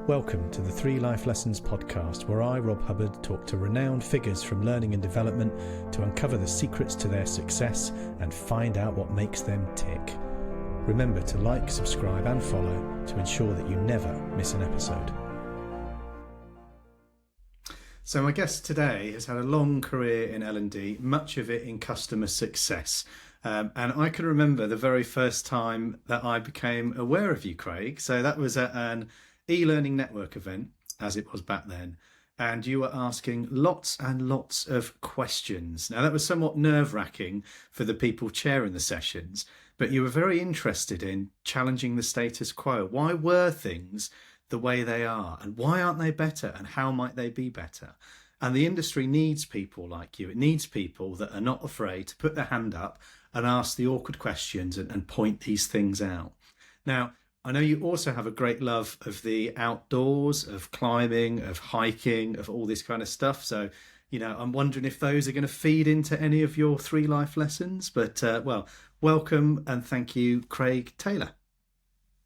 Welcome to the 3 Life Lessons podcast, where I, Rob Hubbard, talk to renowned figures from learning and development to uncover the secrets to their success and find out what makes them tick. Remember to like, subscribe and follow to ensure that you never miss an episode. So my guest today has had a long career in L&D, much of it in customer success. And I can remember the very first time that I became aware of you, Craig. So that was at an e-learning network event, as it was back then, and you were asking lots and lots of questions. Now, that was somewhat nerve-wracking for the people chairing the sessions, but you were very interested in challenging the status quo. Why were things the way they are, and why aren't they better, and how might they be better? And the industry needs people like you. It needs people that are not afraid to put their hand up and ask the awkward questions and point these things out. Now, I know you also have a great love of the outdoors, of climbing, of hiking, of all this kind of stuff. So, you know, I'm wondering if those are going to feed into any of your 3 life lessons. But, well, welcome and thank you, Craig Taylor.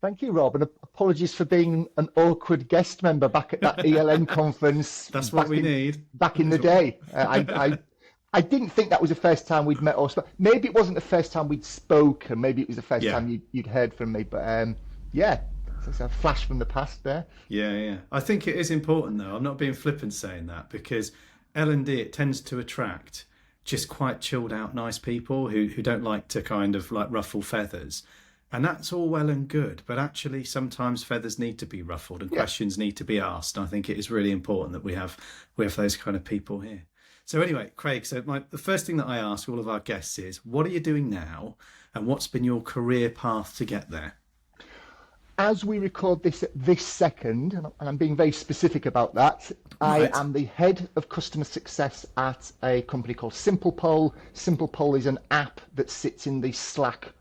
Thank you, Rob, and apologies for being an awkward guest member back at that ELN conference. That's what we need. Back in the day. I didn't think that was the first time we'd met or spoken. Maybe it wasn't the first time we'd spoken. Maybe it was the first time you'd heard from me. But yeah, it's a flash from the past there. Yeah. I think it is important, though. I'm not being flippant saying that, because L&D, it tends to attract just quite chilled out, nice people who don't like to kind of like ruffle feathers. And that's all well and good, but actually sometimes feathers need to be ruffled and questions need to be asked. And I think it is really important that we have those kind of people here. So anyway, Craig, the first thing that I ask all of our guests is, what are you doing now and what's been your career path to get there? As we record this at this second, and I'm being very specific about that, right. I am the head of customer success at a company called SimplePole. SimplePole is an app that sits in the Slack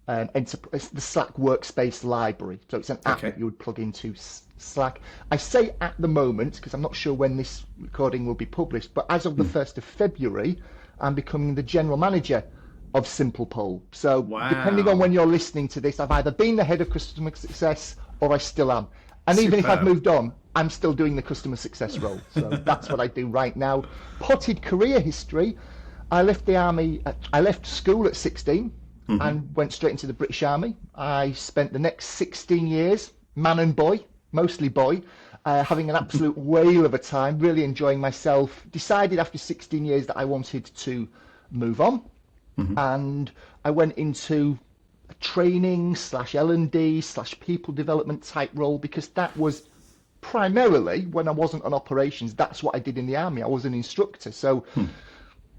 the Slack workspace library. So it's an app that you would plug into Slack. I say at the moment because I'm not sure when this recording will be published, but as of the 1st of February, I'm becoming the general manager of SimplePole. So depending on when you're listening to this, I've either been the head of customer success or I still am. And even if I've moved on, I'm still doing the customer success role. So that's what I do right now. Potted career history. I left the army. I left school at 16. And went straight into the British Army. I spent the next 16 years, man and boy, mostly boy, having an absolute whale of a time, really enjoying myself. Decided after 16 years that I wanted to move on. And I went into a training / L&D / people development type role, because that was primarily, when I wasn't on operations, that's what I did in the Army. I was an instructor. So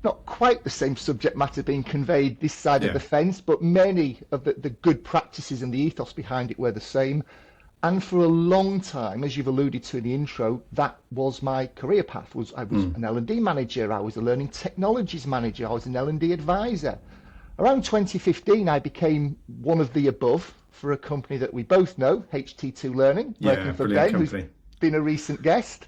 not quite the same subject matter being conveyed this side of the fence, but many of the good practices and the ethos behind it were the same. And for a long time, as you've alluded to in the intro, that was my career path. I was an L&D manager, I was a learning technologies manager, I was an L&D advisor. Around 2015, I became one of the above for a company that we both know, HT2 Learning, working for Ben, who's been a recent guest.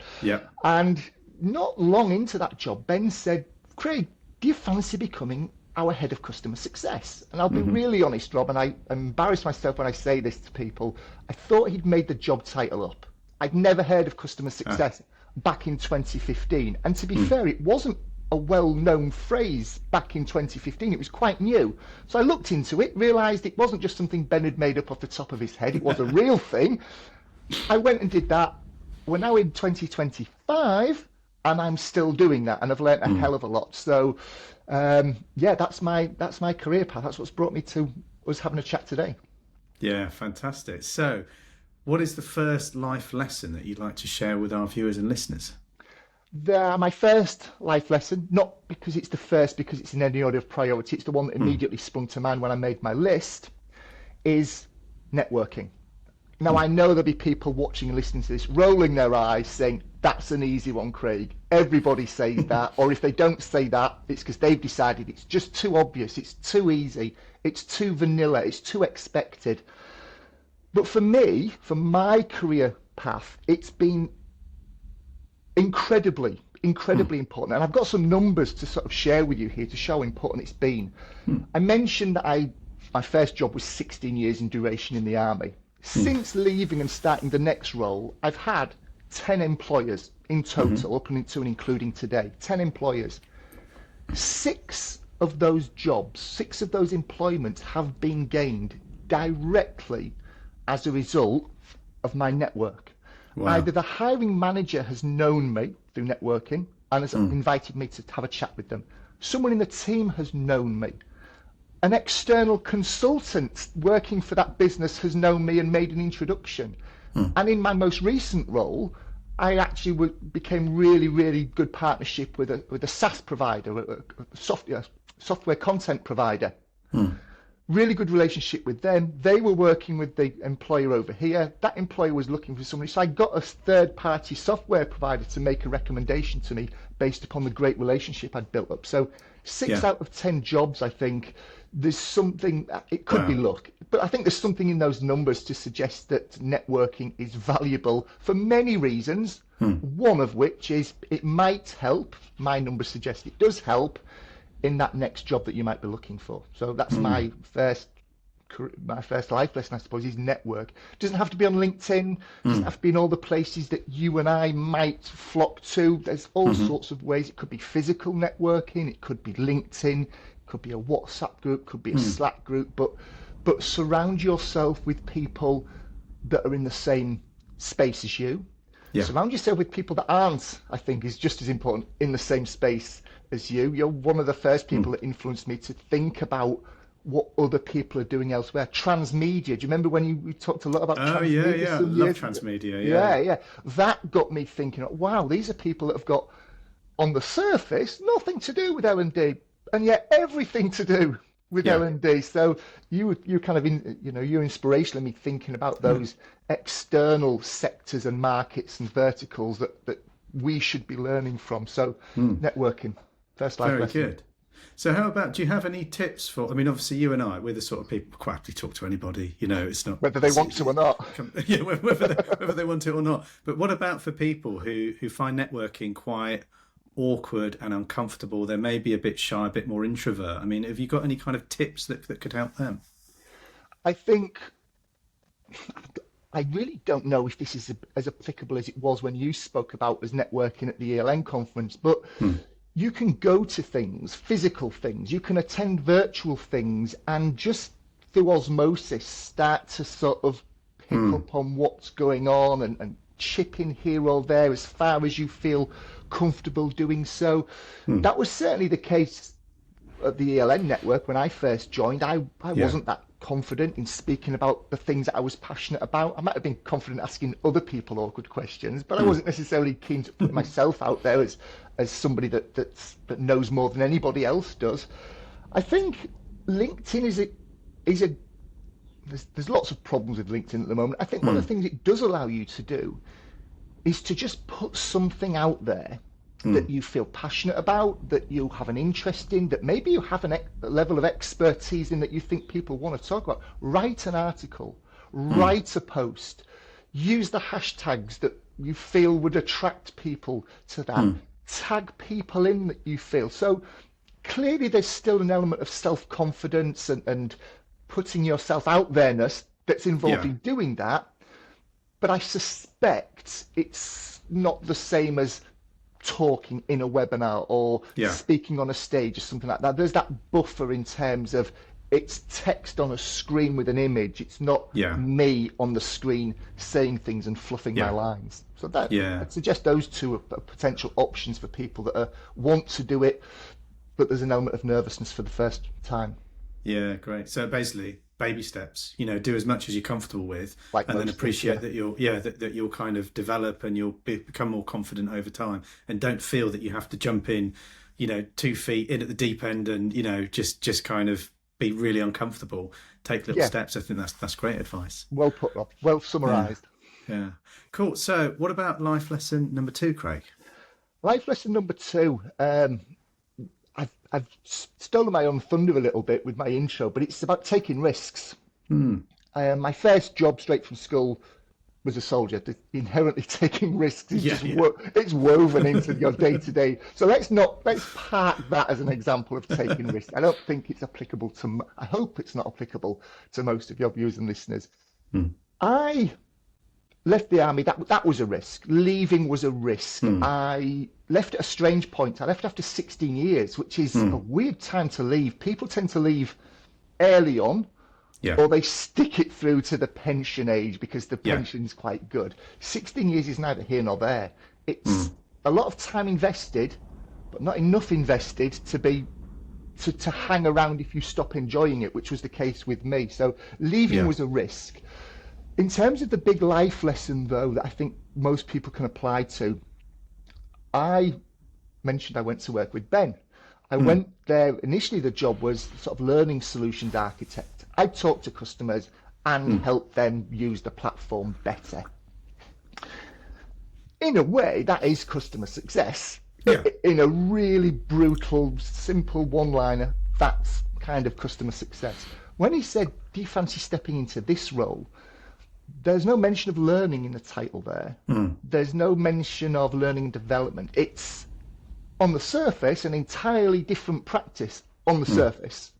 And not long into that job, Ben said, Craig, do you fancy becoming our head of customer success? And I'll be really honest, Rob, and I embarrass myself when I say this to people, I thought he'd made the job title up. I'd never heard of customer success back in 2015. And to be fair, it wasn't a well-known phrase back in 2015. It was quite new. So I looked into it, realised it wasn't just something Ben had made up off the top of his head. It was a real thing. I went and did that. We're now in 2025. And I'm still doing that, and I've learned a hell of a lot. So, that's my career path. That's what's brought me to us having a chat today. Yeah, fantastic. So, what is the first life lesson that you'd like to share with our viewers and listeners? My first life lesson, not because it's the first, because it's in any order of priority, it's the one that immediately sprung to mind when I made my list, is networking. Now, I know there'll be people watching and listening to this rolling their eyes saying, that's an easy one, Craig. Everybody says that. Or if they don't say that, it's because they've decided it's just too obvious. It's too easy. It's too vanilla. It's too expected. But for me, for my career path, it's been incredibly important. And I've got some numbers to sort of share with you here to show how important it's been. I mentioned that my first job was 16 years in duration in the Army. Since leaving and starting the next role, I've had 10 employers in total, up into and including today, 10 employers. Six of those jobs, six of those employments have been gained directly as a result of my network. Wow. Either the hiring manager has known me through networking and has invited me to have a chat with them. Someone in the team has known me. An external consultant working for that business has known me and made an introduction. And in my most recent role, I actually became really good partnership with a SaaS provider, a software content provider. Really good relationship with them. They were working with the employer over here. That employer was looking for somebody. So I got a third-party software provider to make a recommendation to me based upon the great relationship I'd built up. So 6 out of 10 jobs, I think, there's something, it could be luck, but I think there's something in those numbers to suggest that networking is valuable for many reasons. One of which is it might help, my numbers suggest it does help, in that next job that you might be looking for. So that's my first life lesson, I suppose, is network. It doesn't have to be on LinkedIn, doesn't have to be in all the places that you and I might flock to. There's all sorts of ways. It could be physical networking, it could be LinkedIn, it could be a WhatsApp group, could be a Slack group, but surround yourself with people that are in the same space as you. Surround yourself with people that aren't, I think, is just as important, in the same space as you. You're one of the first people that influenced me to think about what other people are doing elsewhere. Transmedia. Do you remember when we talked a lot about transmedia? I love transmedia. Yeah. That got me thinking, wow, these are people that have got, on the surface, nothing to do with L&D, and yet everything to do with L&D. So you kind of, you're inspirational in me thinking about those external sectors and markets and verticals that we should be learning from. So networking, first life lesson. Very good. So how about, do you have any tips for, I mean, obviously you and I, we're the sort of people who quite happily talk to anybody, it's not... Whether they want to or not. Yeah, whether they want to or not. But what about for people who find networking quite awkward and uncomfortable? They may be a bit shy, a bit more introvert. I mean, have you got any kind of tips that could help them? I think... I really don't know if this is as applicable as it was when you spoke about as networking at the ELN conference, but you can go to things, physical things, you can attend virtual things, and just through osmosis start to sort of pick up on what's going on and chip in here or there as far as you feel comfortable doing so. That was certainly the case at the ELN network when I first joined. I wasn't that confident in speaking about the things that I was passionate about. I might have been confident asking other people awkward questions, but I wasn't necessarily keen to put myself out there as somebody that knows more than anybody else does. I think LinkedIn is a there's lots of problems with LinkedIn at the moment. I think one of the things it does allow you to do is to just put something out there that you feel passionate about, that you have an interest in, that maybe you have a level of expertise in that you think people want to talk about. Write an article, write a post, use the hashtags that you feel would attract people to that, tag people in that you feel. So clearly there's still an element of self-confidence and putting yourself out there-ness that's involved in doing that, but I suspect it's not the same as talking in a webinar or speaking on a stage or something like that. There's that buffer in terms of it's text on a screen with an image. It's not me on the screen saying things and fluffing my lines. So that I'd suggest those two are potential options for people that want to do it, but there's an element of nervousness for the first time. Yeah, great. So basically, baby steps. Do as much as you're comfortable with, and then appreciate that you'll kind of develop and you'll become more confident over time. And don't feel that you have to jump in, 2 feet in at the deep end and just kind of be really uncomfortable. Take little steps. I think that's great advice. Well put, Rob. Well summarised. Yeah. Cool. So, what about life lesson number 2, Craig? Life lesson number 2. I've stolen my own thunder a little bit with my intro, but it's about taking risks. My first job straight from school was a soldier. Inherently taking risks is it's woven into your day-to-day. So let's park that as an example of taking risks. I don't think it's applicable I hope it's not applicable to most of your viewers and listeners. I left the army. That was a risk. Leaving was a risk. I left at a strange point. I left after 16 years, which is a weird time to leave. People tend to leave early on, Yeah. or they stick it through to the pension age because the pension's quite good. 16 years is neither here nor there. It's a lot of time invested, but not enough invested to hang around if you stop enjoying it, which was the case with me. So leaving was a risk. In terms of the big life lesson, though, that I think most people can apply to, I mentioned I went to work with Ben. I went there, initially the job was sort of learning solutions architect. I talked to customers and help them use the platform better. In a way, that is customer success. Yeah. In a really brutal, simple one-liner, that's kind of customer success. When he said, do you fancy stepping into this role? There's no mention of learning in the title there. There's no mention of learning and development. It's, on the surface, an entirely different practice on the surface.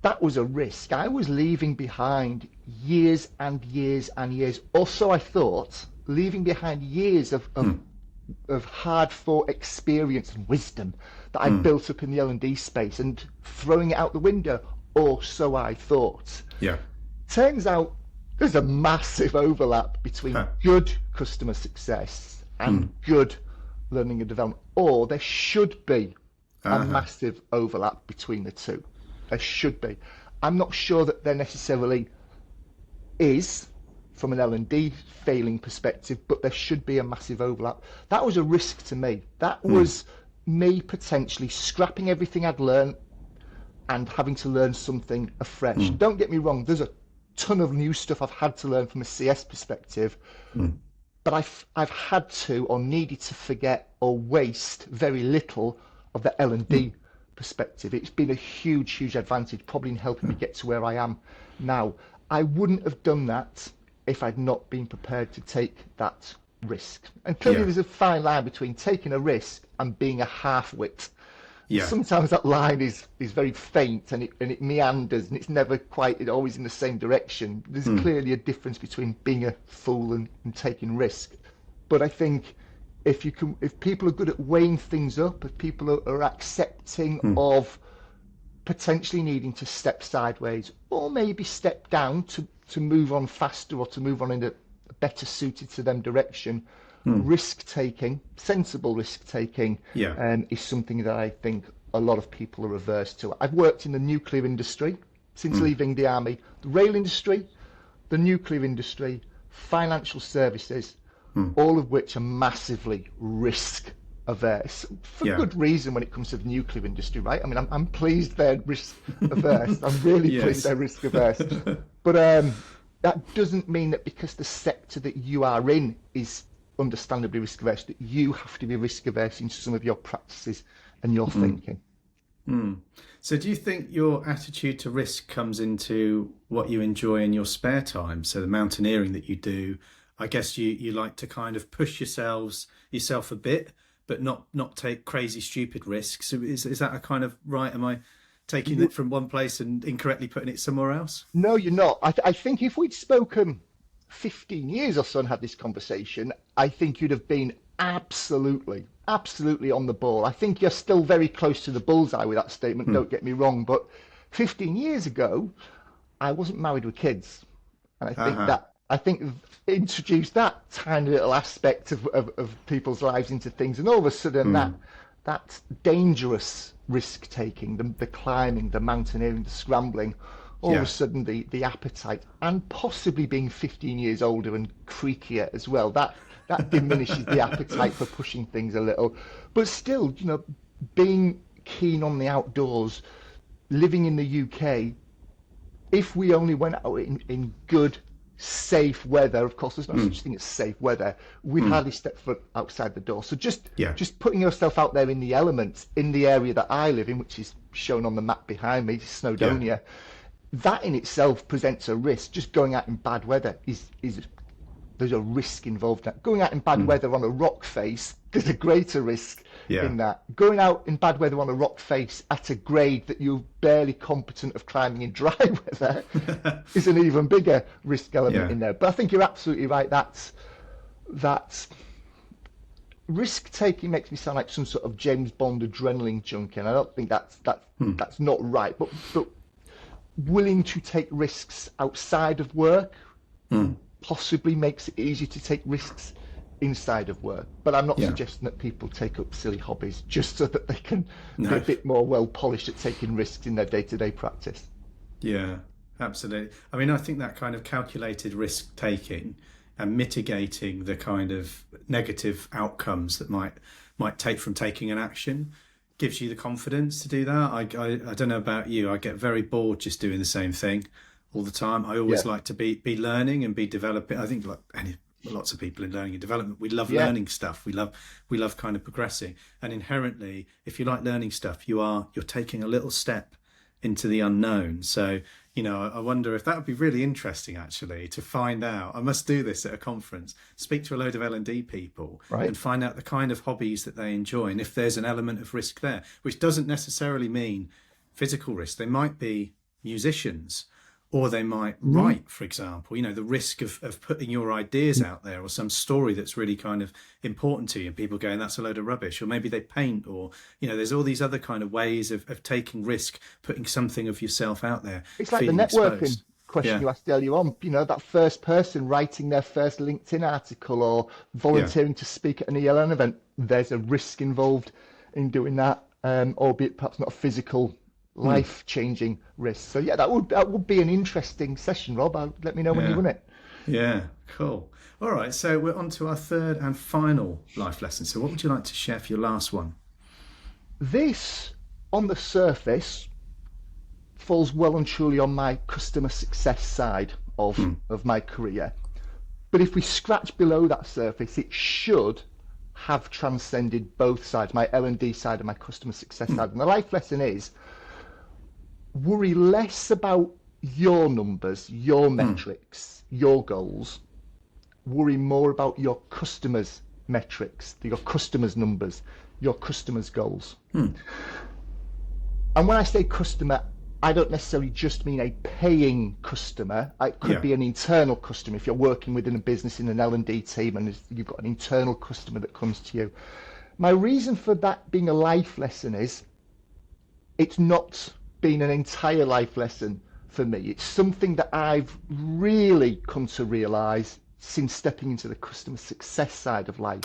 That was a risk. I was leaving behind years and years and years. Also, I thought, leaving behind years of hard-fought experience and wisdom that I built up in the L&D space and throwing it out the window, or so I thought. Yeah. Turns out there's a massive overlap between good customer success and good learning and development, or there should be a massive overlap between the two. There should be. I'm not sure that there necessarily is from an L&D failing perspective, but there should be a massive overlap. That was a risk to me. That was me potentially scrapping everything I'd learned and having to learn something afresh. Don't get me wrong, there's a ton of new stuff I've had to learn from a CS perspective, but I've had to or needed to forget or waste very little of the L&D perspective. It's been a huge advantage, probably in helping me get to where I am now. I wouldn't have done that if I'd not been prepared to take that risk. And clearly there's a fine line between taking a risk and being a half-wit. Yeah. Sometimes that line is very faint and it meanders and it's never quite always in the same direction. There's clearly a difference between being a fool and taking risk. But I think if people are good at weighing things up, if people are accepting of potentially needing to step sideways or maybe step down to move on faster or to move on in a better suited to them direction, risk taking, sensible risk taking, is something that I think a lot of people are averse to. I've worked in the nuclear industry since leaving the army, the rail industry, the nuclear industry, financial services, all of which are massively risk averse for good reason when it comes to the nuclear industry, right? I mean, I'm pleased they're risk averse. I'm really pleased they're risk averse. But that doesn't mean that because the sector that you are in is understandably risk averse, that you have to be risk averse in some of your practices and your thinking. So do you think your attitude to risk comes into what you enjoy in your spare time? So the mountaineering that you do, I guess you like to kind of push yourself a bit, but not take crazy, stupid risks. So is that a kind of right? Am I taking it from one place and incorrectly putting it somewhere else? No, you're not. I think if we'd spoken 15 years or so and had this conversation, I think you'd have been absolutely on the ball. I think you're still very close to the bullseye with that statement, don't get me wrong, but 15 years ago, I wasn't married with kids. And I think introduced that tiny little aspect of people's lives into things, and all of a sudden that dangerous risk taking, the climbing, the mountaineering, the scrambling, all of a sudden the appetite, and possibly being 15 years older and creakier as well, that diminishes the appetite for pushing things a little. But still, being keen on the outdoors, living in the UK, if we only went out in good, safe weather, of course there's no such thing as safe weather, we hardly step foot outside the door. So just putting yourself out there in the elements in the area that I live in, which is shown on the map behind me, Snowdonia, that in itself presents a risk. Just going out in bad weather is there's a risk involved. Going out in bad weather on a rock face, there's a greater risk Yeah. in that. Going out in bad weather on a rock face at a grade that you're barely competent of climbing in dry weather is an even bigger risk element Yeah. in there. But I think you're absolutely right. That risk taking makes me sound like some sort of James Bond adrenaline junkie, and I don't think that's not right. But willing to take risks outside of work possibly makes it easier to take risks inside of work. But I'm not suggesting that people take up silly hobbies just so that they can be a bit more well polished at taking risks in their day-to-day practice. Yeah, absolutely. I mean, I think that kind of calculated risk taking and mitigating the kind of negative outcomes that might take from taking an action gives you the confidence to do that. I don't know about you. I get very bored just doing the same thing all the time. I always like to be learning and be developing. I think like lots of people in learning and development, we love learning stuff. We love kind of progressing. And inherently, if you like learning stuff, you're taking a little step into the unknown. So, I wonder if that would be really interesting actually to find out. I must do this at a conference, speak to a load of L&D people and find out the kind of hobbies that they enjoy and if there's an element of risk there, which doesn't necessarily mean physical risk. They might be musicians, or they might write, for example, the risk of putting your ideas out there or some story that's really kind of important to you and people going, that's a load of rubbish. Or maybe they paint, or, there's all these other kind of ways of taking risk, putting something of yourself out there. It's like the networking question you asked earlier on, that first person writing their first LinkedIn article or volunteering to speak at an ELN event. There's a risk involved in doing that, albeit perhaps not a physical life-changing risk. So that would be an interesting session, Rob. Let me know when you run it. Yeah, cool. All right, so we're on to our third and final life lesson. So what would you like to share for your last one? This, on the surface, falls well and truly on my customer success side of my career. But if we scratch below that surface, it should have transcended both sides, my L&D side and my customer success side. And the life lesson is, worry less about your numbers, your metrics, your goals. Worry more about your customers' metrics, your customers' numbers, your customers' goals. And when I say customer, I don't necessarily just mean a paying customer. It could be an internal customer. If you're working within a business in an L&D team and you've got an internal customer that comes to you. My reason for that being a life lesson is it's not been an entire life lesson for me. It's something that I've really come to realise since stepping into the customer success side of life.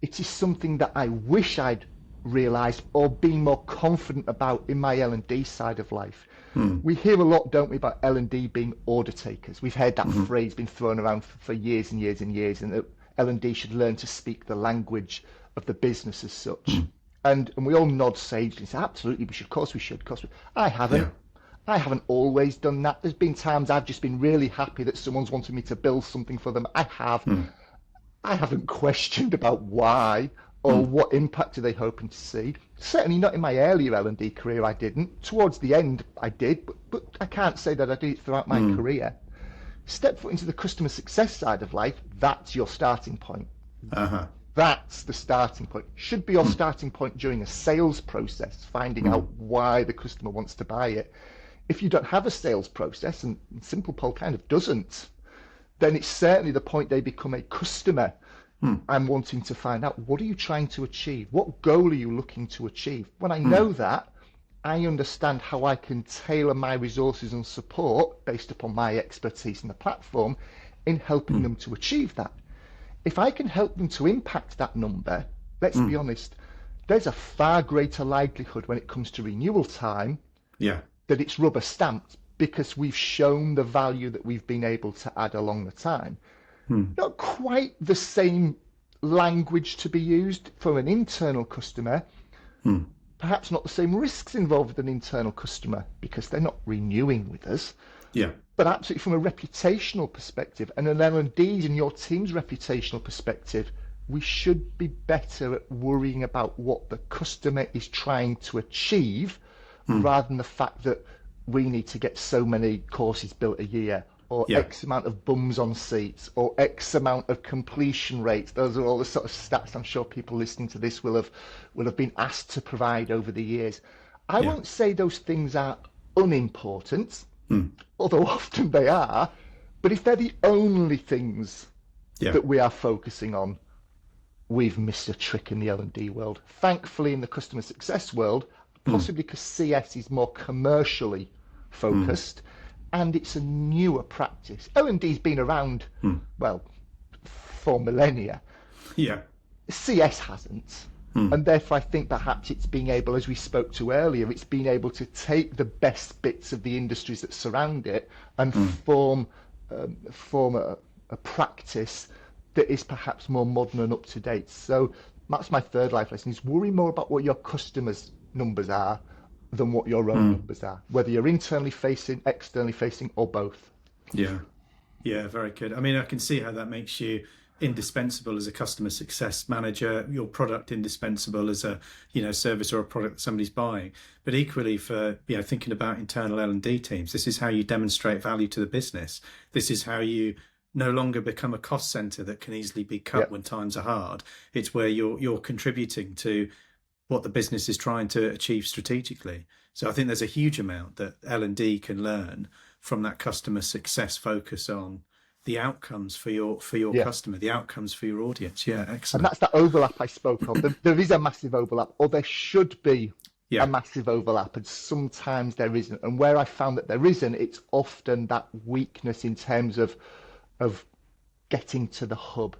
It is something that I wish I'd realised or been more confident about in my L&D side of life. We hear a lot, don't we, about L&D being order takers. We've heard that phrase been thrown around for years and years and years, and that L&D should learn to speak the language of the business as such. And we all nod sagely and say, absolutely, we should, of course we should, of course we... I haven't always done that. There's been times I've just been really happy that someone's wanted me to build something for them. I haven't questioned about why or what impact are they hoping to see. Certainly not in my earlier L&D career, I didn't. Towards the end, I did, but I can't say that I did it throughout my career. Step foot into the customer success side of life, that's your starting point. That's the starting point. Should be your starting point during a sales process, finding out why the customer wants to buy it. If you don't have a sales process, and Simple Pole kind of doesn't, then it's certainly the point they become a customer. I'm wanting to find out, what are you trying to achieve? What goal are you looking to achieve? When I know that, I understand how I can tailor my resources and support based upon my expertise in the platform in helping them to achieve that. If I can help them to impact that number, let's be honest, there's a far greater likelihood when it comes to renewal time that it's rubber stamped, because we've shown the value that we've been able to add along the time. Not quite the same language to be used for an internal customer, perhaps not the same risks involved with an internal customer because they're not renewing with us. But absolutely from a reputational perspective and an L&D's and your team's reputational perspective, we should be better at worrying about what the customer is trying to achieve rather than the fact that we need to get so many courses built a year or Yeah. X amount of bums on seats, or X amount of completion rates. Those are all the sort of stats I'm sure people listening to this will have been asked to provide over the years. I Yeah. won't say those things are unimportant, although often they are, but if they're the only things Yeah. that we are focusing on, we've missed a trick in the L&D world. Thankfully, in the customer success world, possibly because CS is more commercially focused, and it's a newer practice. L&D's been around, well, for millennia. Yeah. CS hasn't. And therefore, I think perhaps it's being able, as we spoke to earlier, it's being able to take the best bits of the industries that surround it and form a practice that is perhaps more modern and up to date. So that's my third life lesson: is worry more about what your customers' numbers are than what your own numbers are, whether you're internally facing, externally facing, or both. Yeah. Yeah, very good. I mean, I can see how that makes you indispensable as a customer success manager, your product indispensable as a, service or a product that somebody's buying. But equally for, thinking about internal L&D teams, this is how you demonstrate value to the business. This is how you no longer become a cost center that can easily be cut when times are hard. It's where you're contributing to what the business is trying to achieve strategically. So I think there's a huge amount that L&D can learn from that customer success focus on the outcomes for your customer, the outcomes for your audience. Yeah, excellent. And that's that overlap I spoke of. There is a massive overlap, or there should be a massive overlap, and sometimes there isn't. And where I found that there isn't, it's often that weakness in terms of getting to the hub.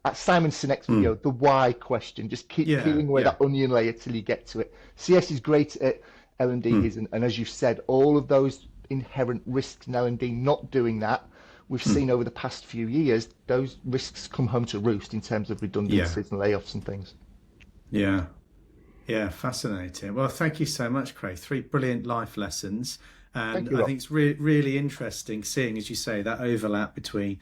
At Simon Sinek's video, the why question, just keep peeling away that onion layer till you get to it. CS is great at L&D isn't, and as you said, all of those inherent risks in L&D not doing that, we've seen over the past few years, those risks come home to roost in terms of redundancies and layoffs and things. Yeah. Yeah, fascinating. Well, thank you so much, Craig. 3 brilliant life lessons. And I think it's really interesting seeing, as you say, that overlap between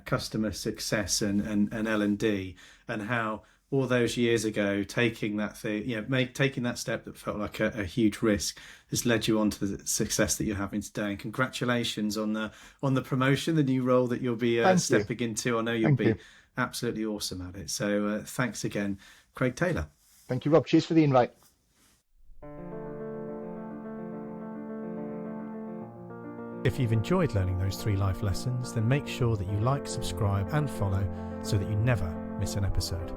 customer success and L&D, and how all those years ago taking that step that felt like a huge risk has led you on to the success that you're having today. And congratulations on the promotion, the new role that you'll be stepping into. I know you'll be absolutely awesome at it. So thanks again, Craig Taylor. Thank you, Rob. Cheers for the invite. If you've enjoyed learning those 3 life lessons, then make sure that you like, subscribe and follow so that you never miss an episode.